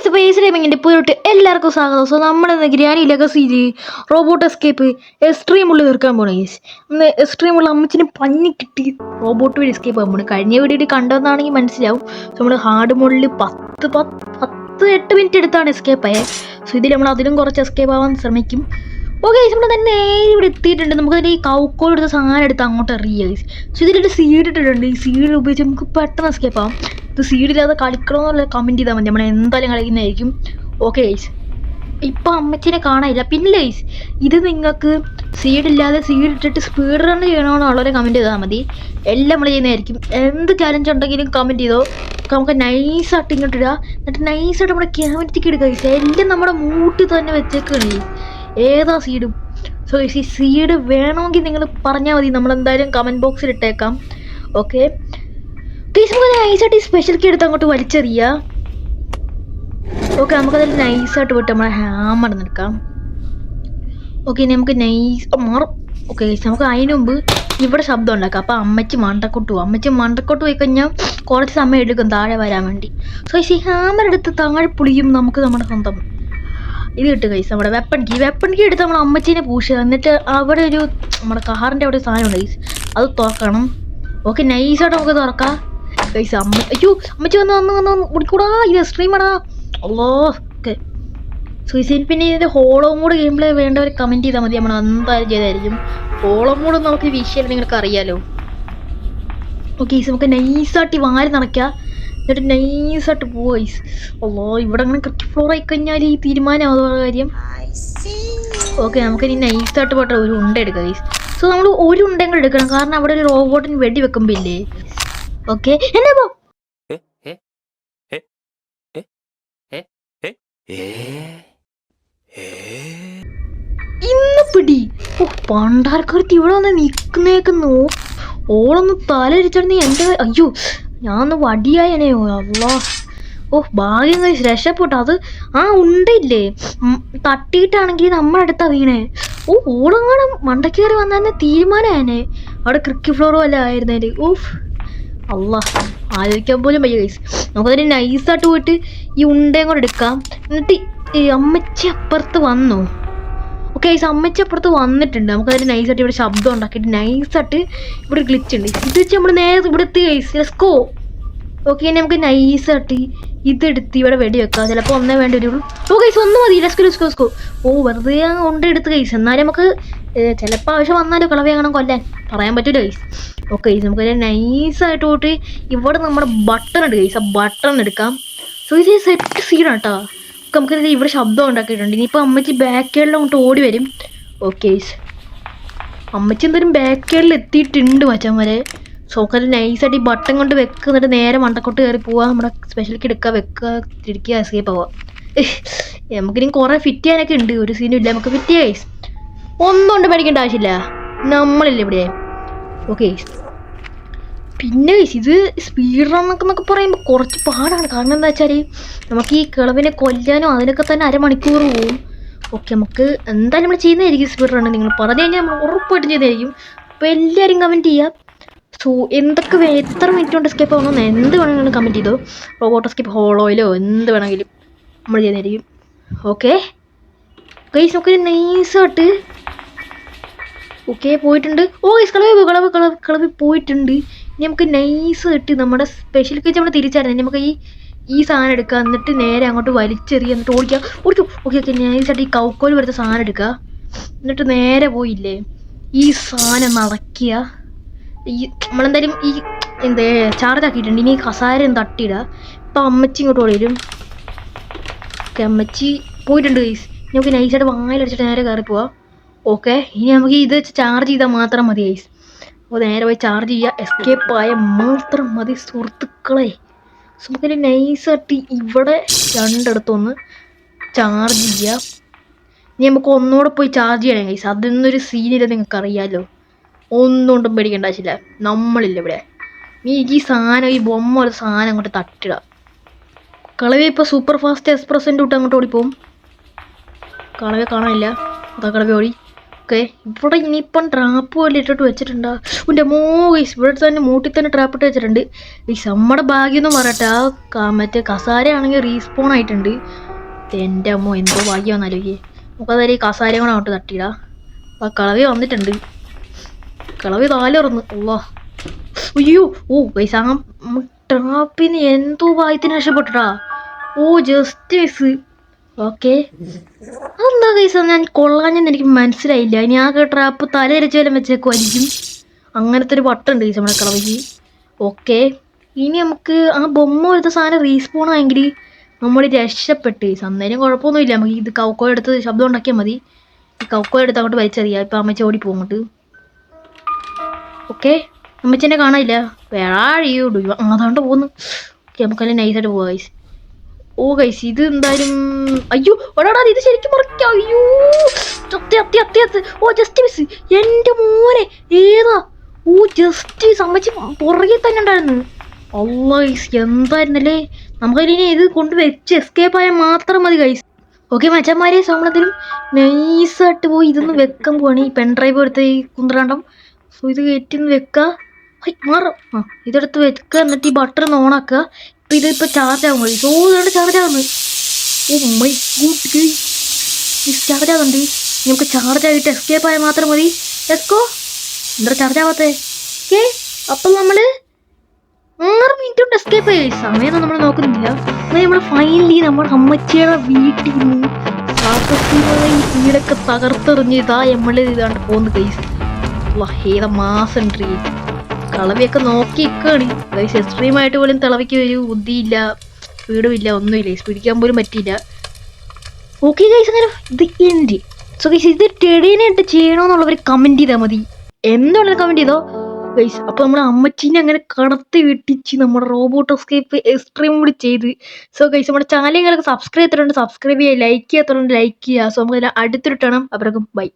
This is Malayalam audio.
സ്പേസ് ഗെയിമിങ്ങിൻ്റെ പോയിട്ട് എല്ലാവർക്കും സ്വാഗതം. സോ നമ്മളിന്ന് ഗ്രാനി ലെഗസിയിൽ റോബോട്ട് എസ്കേപ്പ് എക്സ്ട്രീമുള്ള തീർക്കാൻ പോകണം ഗൈസ്. ഇന്ന് എക്സ്ട്രീമുള്ള അമ്മച്ചിന് പഞ്ഞി കിട്ടി റോബോട്ട് വഴി എസ്കേപ്പ് ആകാൻ പോകണം. കഴിഞ്ഞ വീഡിയോയിൽ കണ്ടതെന്നാണെങ്കിൽ മനസ്സിലാവും. സോ നമ്മൾ ഹാർഡ് മോഡിൽ 8 മിനിറ്റ് എടുത്താണ് എസ്കേപ്പ് ആയത്. സോ ഇതിൽ നമ്മൾ അതിലും കുറച്ച് എസ്കേപ്പ് ആവാൻ ശ്രമിക്കും. ഓക്കെ, നമ്മൾ തന്നെ ഇവിടെ എത്തിയിട്ടുണ്ട്. നമുക്കതിൽ ഈ കൗക്കോൾ എടുത്ത സാധനം എടുത്ത് അങ്ങോട്ട് എറിയുക. സോ ഇതിലൊരു സീഡ് ഇട്ടിട്ടുണ്ട്. ഈ സീഡ് ഉപയോഗിച്ച് നമുക്ക് പെട്ടെന്ന് എസ്കേപ്പ് ആവാം. ഇത് സീഡില്ലാതെ കളിക്കണമെന്നുള്ള കമൻറ്റ് ചെയ്താൽ മതി, നമ്മൾ എന്തായാലും കളിക്കുന്നതായിരിക്കും. ഓക്കെ ഗൈസ്, ഇപ്പം അമ്മച്ചിനെ കാണാനില്ല. പിന്നെ ഗൈസ്, ഇത് നിങ്ങൾക്ക് സീഡില്ലാതെ സീഡ് ഇട്ടിട്ട് സ്പീഡ് റൺ ചെയ്യണമെന്നുള്ളൊരു കമൻറ്റ് ചെയ്താൽ മതി. എല്ലാം നമ്മൾ ചെയ്യുന്നതായിരിക്കും. എന്ത് ചാലഞ്ച് ഉണ്ടെങ്കിലും കമൻറ്റ് ചെയ്തോ. നമുക്ക് നൈസായിട്ട് ഇങ്ങോട്ട് ഇടുക. എന്നിട്ട് നൈസായിട്ട് നമ്മുടെ ക്യാമറയ്ക്ക് ഇടുക ഗൈസ്. എല്ലാം നമ്മുടെ മൂട്ടിൽ തന്നെ വെച്ചേക്കുകയാണ്. ഏതാ സീഡും. സോ ഈ സീഡ് വേണമെങ്കിൽ നിങ്ങൾ പറഞ്ഞാൽ മതി, നമ്മളെന്തായാലും കമൻറ്റ് ബോക്സിൽ ഇട്ടേക്കാം. ഓക്കെ ഗൈസ്, നമുക്ക് നൈസായിട്ട് ഈ സ്പെഷ്യൽ കീ എടുത്ത് അങ്ങോട്ട് വലിച്ചെറിയുക. ഓക്കെ, നമുക്കതിൽ നൈസായിട്ട് പോയിട്ട് നമ്മളെ ഹാമർ എടുക്കാം. ഓക്കെ, ഇനി നമുക്ക് നൈസ് മാറും. ഓക്കെ ഗൈസ്, നമുക്ക് അതിന് മുമ്പ് ഇവിടെ ശബ്ദം ഉണ്ടാക്കാം. അപ്പോൾ അമ്മച്ചി മണ്ടക്കോട്ട് പോയി കഴിഞ്ഞാൽ കുറച്ച് സമയം എടുക്കും താഴെ വരാൻ വേണ്ടി. സോ ഈ ഹാമർ എടുത്ത് താഴെ പുളിയും നമുക്ക് നമ്മുടെ സ്വന്തം ഇത് കിട്ടും ഗൈസ്. നമ്മുടെ വെപ്പൺ കീ എടുത്ത് നമ്മൾ അമ്മച്ചീനെ പൂഷ്. എന്നിട്ട് അവിടെ ഒരു നമ്മുടെ കാറിൻ്റെ അവിടെ സാധനം ഉണ്ട് ഗൈസ്, അത് തുറക്കണം. ഓക്കെ, നൈസായിട്ട് നമുക്ക് തുറക്കാം ഗൈസ്. അമ്മച്ചി വന്ന് ഓടിക്കൂടാ, ഇത് സ്ട്രീമാടാ. അല്ലോ ഓക്കെ. സോ പിന്നെ ഇതിൻ്റെ ഹോളോ മോഡ് ഗെയിം പ്ലേ വേണ്ടവർ കമൻറ്റ് ചെയ്താൽ മതി, നമ്മൾ എന്തായാലും ചെയ്തായിരിക്കും. ഹോളോ മോഡ് നമുക്ക് വിഷയം നിങ്ങൾക്ക് അറിയാലോ. ഓക്കെ ഗൈസ്, നമുക്ക് നൈസായിട്ട് വാരി നടക്കുക. എന്നിട്ട് നൈസായിട്ട് പോവുക ഗൈസ്. അല്ലോ, ഇവിടെ അങ്ങനെ ക്രിക്കറ്റ് ഫ്ലോർ ആയിക്കഴിഞ്ഞാൽ ഈ തീരുമാനമാകുന്ന കാര്യം. ഓക്കെ, നമുക്കിനി നൈസായിട്ട് പോട്ടെ ഒരു ഉണ്ട എടുക്കുക ഗൈസ്. സോ നമ്മൾ ഒരു ഉണ്ടെങ്കിൽ എടുക്കണം, കാരണം അവിടെ ഒരു റോബോട്ടിന് വെടി വെക്കുമ്പോൾ ഇല്ലേ. ഓക്കെ, എന്നാ പോ ഇന്ന് പിടി. ഓ, പണ്ടാർക്കടുത്ത് ഇവിടെ വന്ന് നിൽക്കുന്നേക്കുന്നു. ഓളൊന്ന് തലരിച്ചിരുന്ന എൻ്റെ അയ്യോ, ഞാനൊന്ന് വടിയായനെയോ. അള്ളാ, ഓ ഭാഗ്യം കഴിച്ച് രക്ഷപ്പെട്ടു. അത് ആ ഉണ്ടയില്ലേ തട്ടിയിട്ടാണെങ്കിൽ നമ്മുടെ അടുത്താ വീണേ. ഓ, ഓളങ്ങാനും മണ്ടക്കേറി വന്നെ തീരുമാനമായനെ. അവിടെ ക്രിക്കറ്റ് ഫ്ലോറും അല്ല ആയിരുന്നേല്. ഓഫ് അള്ളാ, ആലോചിക്കാൻ പോലും വയ്യ ഗൈസ്. നമുക്കതിന് നൈസായിട്ട് പോയിട്ട് ഈ ഉണ്ടയും കൂടെ എടുക്കാം. എന്നിട്ട് ഈ അമ്മച്ചി അപ്പുറത്ത് വന്നു. ഓക്കെ ഗൈസ്, അമ്മച്ചി അപ്പുറത്ത് വന്നിട്ടുണ്ട്. നമുക്കതിന് നൈസായിട്ട് ഇവിടെ ശബ്ദം ഉണ്ടാക്കിയിട്ട് നൈസായിട്ട് ഇവിടെ ഗ്ലിച്ച് ഉണ്ട്. ഇത് വെച്ച് നമ്മൾ നേരെ ഇവിടെ എത്തി ഗൈസ്. ലെറ്റ്സ്. ഓക്കെ, ഇനി നമുക്ക് നൈസായിട്ട് ഇതെടുത്ത് ഇവിടെ വെടി വെക്കാം. ചിലപ്പോൾ ഒന്നേ വേണ്ടി വരുള്ളൂ. ഓ ഗൈസ്, ഒന്ന് മതി. ലെസ്കോ. ഓ, വെറുതെ കൊണ്ട് എടുത്ത് ഗൈസ്. എന്നാലും നമുക്ക് ചിലപ്പോൾ ആവശ്യം വന്നാലോ കളവേ അങ്ങനെ കൊല്ലാൻ പറയാൻ പറ്റില്ല ഗൈസ്. ഓക്കെ ഗൈസ്, നമുക്ക് നൈസായിട്ട് പോയിട്ട് ഇവിടെ നമ്മുടെ ബട്ടൺ ഉണ്ട് ഗൈസ്. ആ ബട്ടൺ എടുക്കാം. സോ ഇത് സെറ്റ് സീഡാണ് കേട്ടോ. നമുക്ക് ഇവിടെ ശബ്ദം ഉണ്ടാക്കിയിട്ടുണ്ട്. ഇനിയിപ്പോൾ അമ്മച്ചി ബാക്ക് സൈഡിൽ അങ്ങോട്ട് ഓടി വരും. ഓക്കെ ഗൈസ്, അമ്മച്ചി എന്തായാലും ബാക്ക് സൈഡിൽ എത്തിയിട്ടുണ്ട് മച്ചാൻ വരെ. സോ അത് നൈസായിട്ട് ഈ ബട്ടൺ കൊണ്ട് വെക്കുക. എന്നിട്ട് നേരെ മണ്ടക്കോട്ട് കയറി പോവുക. നമ്മുടെ സ്പെഷ്യലിക്ക് എടുക്കുക, വെക്കുക, തിരിക്കുക, എസ്കേപ്പ് ആവുക. നമുക്കിനി കുറേ ഫിറ്റ് ചെയ്യാനൊക്കെ ഉണ്ട്. ഒരു സീനും ഇല്ല, നമുക്ക് ഫിറ്റ് ചെയ്യാം ഗൈസ്. ഒന്നും കൊണ്ട് പേടിക്കേണ്ട ആവശ്യമില്ല, നമ്മളില്ല ഇവിടെ. ഓക്കെ ഗൈസ്, പിന്നെ ഗൈസ് ഇത് സ്പീഡ് റൺ എന്നൊക്കെ പറയുമ്പോൾ കുറച്ച് പാടാണ്. കാരണം എന്താ വെച്ചാൽ നമുക്ക് ഈ കിളവിനെ കൊല്ലാനോ അതിനൊക്കെ തന്നെ അരമണിക്കൂർ പോവും. ഓക്കെ, നമുക്ക് എന്തായാലും നമ്മൾ ചെയ്യുന്നതായിരിക്കും സ്പീഡ് റൺ. നിങ്ങൾ പറഞ്ഞു കഴിഞ്ഞാൽ നമ്മൾ ഉറപ്പായിട്ടും ചെയ്യുന്നതായിരിക്കും. അപ്പോൾ എല്ലാവരും കമൻറ്റ് ചെയ്യുക. സോ എന്തൊക്കെ എത്ര മിനിറ്റ് കൊണ്ട് എസ്കേപ്പ് ആവണമെന്ന് എന്ത് വേണമെങ്കിലും കമൻറ്റ് ചെയ്തോ. റോബോട്ട് എസ്കേപ്പ് ഹോളോയിലോ എന്ത് വേണമെങ്കിലും നമ്മൾ ചെയ്യുന്നതായിരിക്കും. ഓക്കെ ഗൈസ്, നമുക്ക് നൈസായിട്ട് ഓക്കെ പോയിട്ടുണ്ട്. ഓ ഗൈസ്, കളവ് പോയിട്ടുണ്ട്. ഇനി നമുക്ക് നൈസായിട്ട് നമ്മുടെ സ്പെഷ്യൽ കേസ് നമ്മൾ തിരിച്ചായിരുന്നു. നമുക്ക് ഈ സാധനം എടുക്കുക. എന്നിട്ട് നേരെ അങ്ങോട്ട് വലിച്ചെറിയുക, എന്നിട്ട് ഓടിക്കും. ഓക്കെ നൈസായിട്ട് ഈ കൗക്കോൽ വരുന്ന സാധനം എടുക്കുക. എന്നിട്ട് നേരെ പോയില്ലേ ഈ സാധനം നടക്കുക. ഈ നമ്മളെന്തായാലും ഈ ചാർജ് ആക്കിയിട്ടുണ്ട്. ഇനി കസാര തട്ടിയിടുക. ഇപ്പം അമ്മച്ചി ഇങ്ങോട്ട് ഓടി വരും. ഓക്കെ, അമ്മച്ചി പോയിട്ടുണ്ട് ഗൈസ്. നമുക്ക് നൈസായിട്ട് വായിലടിച്ചിട്ട് നേരെ കയറി പോവാം. ഓക്കെ, ഇനി നമുക്ക് ഇത് വെച്ച് ചാർജ് ചെയ്താൽ മാത്രം മതി ഗൈസ്. അപ്പോൾ നേരെ പോയി ചാർജ് ചെയ്യുക. എസ്കേപ്പ് ആയ മാത്രം മതി സുഹൃത്തുക്കളെ. സോ നമുക്കിനി നൈസായിട്ട് ഇവിടെ രണ്ടിടത്തൊന്ന് ചാർജ് ചെയ്യുക. ഇനി നമുക്ക് ഒന്നുകൂടെ പോയി ചാർജ് ചെയ്യണം ഗൈസ്. അതൊന്നൊരു സീനില്ല, നിങ്ങൾക്ക് അറിയാമല്ലോ. ഒന്നുകൊണ്ടും പേടിക്കേണ്ട ആവശ്യമില്ല, നമ്മളില്ല ഇവിടെ. ഈ സാധനം, ഈ ബൊമ്മ ഒരു സാധനം അങ്ങോട്ട് തട്ടിടുക. കളവി ഇപ്പോൾ സൂപ്പർ ഫാസ്റ്റ് എക്സ്പ്രസിൻ്റെ വിട്ട് അങ്ങോട്ട് ഓടിപ്പോവും. കളവെ കാണാനില്ല, അതാ കളവി ഓടി. ഓക്കെ, ഇവിടെ ഇനിയിപ്പം ട്രാപ്പ് പോലെ ഇട്ടിട്ട് വെച്ചിട്ടുണ്ടോ? എൻ്റെ ഗൈസ് ഇവിടെ തന്നെ മൂട്ടിൽ തന്നെ ട്രാപ്പ് ഇട്ട് വെച്ചിട്ടുണ്ട്. ഗൈസ് നമ്മുടെ ഭാഗ്യം എന്ന് പറയട്ടെ, മറ്റേ കസാരയാണെങ്കിൽ റീസ്പോൺ ആയിട്ടുണ്ട്. എൻ്റെ അമ്മോ എന്തോ ഭാഗ്യമാണെന്നാലോചിക്കേ. നമുക്കതായാലും ഈ കസാര കൂടെ അങ്ങോട്ട് തട്ടിയിടാം. ആ കളവി വന്നിട്ടുണ്ട്. കളവി താലുറന്ന് ഓ അയ്യോ. ഓ ഗൈസ് ആ ട്രാപ്പിന്ന് എന്തോ ഭാഗ്യത്തിന് രക്ഷപ്പെട്ടിട്ടാ. ഓ ജസ്റ്റ് മിസ്. ഓക്കെ, അതെന്താ കൈസ ഞാൻ കൊള്ളാഞ്ഞെന്ന് എനിക്ക് മനസ്സിലായില്ല. ഇനി ആ ട്രാപ്പ് തലയിരിച്ചാലും വെച്ചേക്കുമായിരിക്കും. അങ്ങനത്തെ ഒരു വട്ടുണ്ട് കൈസ നമ്മുടെ കളവയ്ക്ക്. ഓക്കെ, ഇനി നമുക്ക് ആ ബൊമ്മ പോലത്തെ സാധനം റീസ്പോൺ ആയെങ്കിൽ നമ്മൾ രക്ഷപ്പെട്ട് കൈസ. അന്നേരം കുഴപ്പമൊന്നുമില്ല. നമുക്ക് ഇത് കൗക്കോ എടുത്ത് ശബ്ദം ഉണ്ടാക്കിയാൽ മതി. ഈ കൗക്കോ എടുത്ത് അങ്ങോട്ട് വലിച്ചെറിയാം. ഇപ്പം അമ്മച്ചി ഓടി പോകും അങ്ങോട്ട്. ഓക്കെ, അമ്മച്ചെന്നെ കാണാനില്ല. വേഴാഴിയോടു അതാണ്ട് പോകുന്നു. ഓക്കെ, നമുക്കല്ലേ നൈസായിട്ട് പോവാം കൈസ്. ഓ ഗൈസ് ഇത് എന്തായാലും അയ്യോ ഒടാടാ ഇത് ശരിക്കും മറക്കാം. അയ്യോ ഓ ജസ്റ്റ് മിസ്. എൻ്റെ മോനെ ഏതാ. ഓ ജസ്റ്റ് സമ്മതിച്ച് പുറകെ തന്നെ ഉണ്ടായിരുന്നു. അല്ലാ ഗൈസ് എന്തായിരുന്നല്ലേ. നമുക്കിനി ഇത് കൊണ്ട് വെച്ച് എസ്കേപ്പ് ആയാൽ മാത്രം മതി ഗൈസ്. ഓക്കെ മച്ചന്മാരെ, നമ്മളെന്തെങ്കിലും നൈസായിട്ട് പോയി ഇതൊന്ന് വെക്കാൻ പോവാണ്. ഈ പെൻഡ്രൈവ് എടുത്ത് ഈ കുന്ത്രാണ്ടം. സോ ഇത് കയറ്റിന്ന് വെക്കുക. മാറും. ആ ഇതെടുത്ത് വെക്കുക. എന്നിട്ട് ഈ ബട്ടർ ഒന്ന് ഓണാക്കുക. ഇപ്പം ഇതിപ്പോൾ ചാർജ് ആകും മതി. സോ ഇതുകൊണ്ട് ചാർജ് ആകുന്നു. ഓ മൈ ഗുഡ്, ചാർജ് ആകുന്നുണ്ട്. നമുക്ക് ചാർജ് ആയിട്ട് എസ്കേപ്പ് ആയാൽ മാത്രം മതി. എസ്കോ എന്താ ചാർജ് ആവാത്തേ? ഓക്കെ, അപ്പം നമ്മൾ 6 മിനിറ്റ് കൊണ്ട് എസ്കേപ്പ് ആയി. സമയമൊന്നും നമ്മൾ നോക്കുന്നില്ല. അങ്ങനെ നമ്മൾ ഫൈനലി നമ്മുടെ അമ്മച്ചിയുടെ വീട്ടിൽ നിന്ന് സാഹസികമായി വീടൊക്കെ തകർത്തെറിഞ്ഞ് ഇതാ നമ്മൾ ഇതാണ്ട് പോകുന്നു ഗൈസ്. ഏത മാസം ട്രീ കളവിയൊക്കെ നോക്കി നിൽക്കുകയാണ് ഗൈസ്. എക്സ്ട്രീമായിട്ട് പോലും തിളവിക്ക് ഒരു ബുദ്ധിയില്ല, വീടുമില്ല, ഒന്നുമില്ല. പിടിക്കാൻ പോലും പറ്റിയില്ല. ഓക്കെ ഗൈസ്, അങ്ങനെ ഇത് എൻഡ്. സോ ഗൈസ് ഇത് ടെടീനായിട്ട് ചെയ്യണമെന്നുള്ളവർ കമൻറ്റ് ചെയ്താൽ മതി. എന്തുള്ളത് കമൻറ്റ് ചെയ്തോ ഗൈസ്. അപ്പോൾ നമ്മൾ അമ്മച്ചീനെ അങ്ങനെ കടത്തി വെട്ടിച്ച് നമ്മുടെ റോബോട്ട് എസ്കേപ്പ് എക്സ്ട്രീം കൂടി ചെയ്ത്. സോ ഗൈസ് നമ്മുടെ ചാനലുകളൊക്കെ സബ്സ്ക്രൈബ് ചെയ്തിട്ടുണ്ട്, സബ്സ്ക്രൈബ് ചെയ്യുക. ലൈക്ക് ചെയ്യാത്തതുകൊണ്ട് ലൈക്ക് ചെയ്യുക. സോ നമുക്ക് അടുത്തിട്ടാണ്. അവർക്കും ബൈ.